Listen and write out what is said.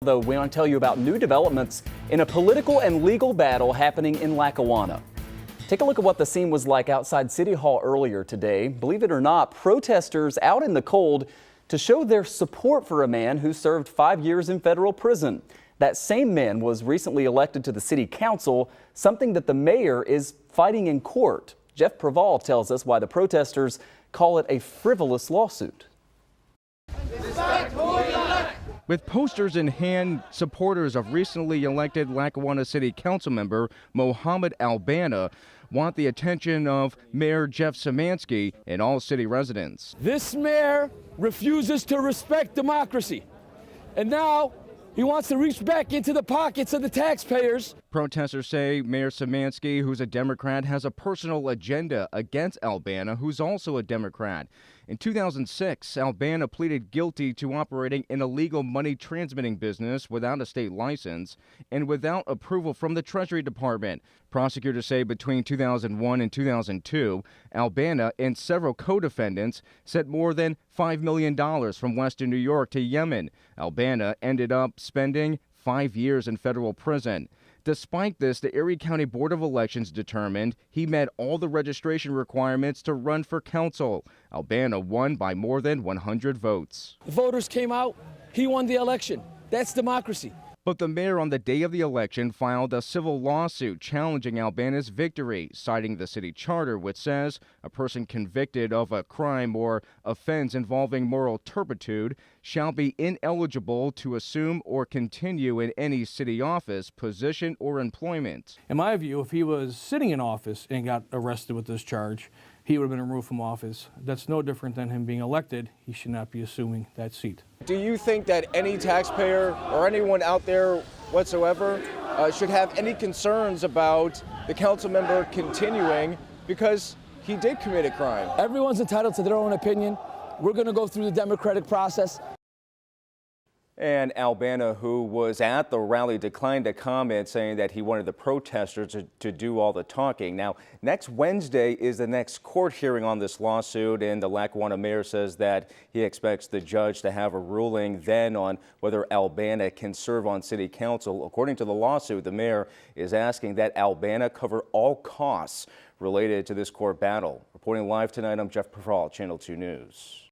Though we want to tell you about new developments in a political and legal battle happening in Lackawanna. Take a look at what the scene was like outside City Hall earlier today. Believe it or not, protesters out in the cold to show their support for a man who served 5 years in federal prison. That same man was recently elected to the city council, something that the mayor is fighting in court. Jeff Preval tells us why the protesters call it a frivolous lawsuit. With posters in hand, supporters of recently elected Lackawanna City Council member Mohammed Albana want the attention of Mayor Jeff Szymanski and all city residents. This mayor refuses to respect democracy, and now he wants to reach back into the pockets of the taxpayers. Protesters say Mayor Szymanski, who's a Democrat, has a personal agenda against Albana, who's also a Democrat. In 2006, Albana pleaded guilty to operating an illegal money transmitting business without a state license and without approval from the Treasury Department. Prosecutors say between 2001 and 2002, Albana and several co-defendants sent more than $5 million from Western New York to Yemen. Albana ended up spending 5 years in federal prison. Despite this, the Erie County Board of Elections determined he met all the registration requirements to run for council. Albana won by more than 100 votes. The voters came out, he won the election. That's democracy. But the mayor on the day of the election filed a civil lawsuit challenging Albana's victory, citing the city charter, which says a person convicted of a crime or offense involving moral turpitude shall be ineligible to assume or continue in any city office, position, or employment. In my view, if he was sitting in office and got arrested with this charge, he would have been removed from office. That's no different than him being elected. He should not be assuming that seat. Do you think that any taxpayer or anyone out there whatsoever should have any concerns about the council member continuing because he did commit a crime? Everyone's entitled to their own opinion. We're going to go through the democratic process. And Albana, who was at the rally, declined to comment, saying that he wanted the protesters to do all the talking. Now, next Wednesday is the next court hearing on this lawsuit, and the Lackawanna mayor says that he expects the judge to have a ruling then on whether Albana can serve on city council. According to the lawsuit, the mayor is asking that Albana cover all costs related to this court battle. Reporting live tonight, I'm Jeff Preval, Channel 2 News.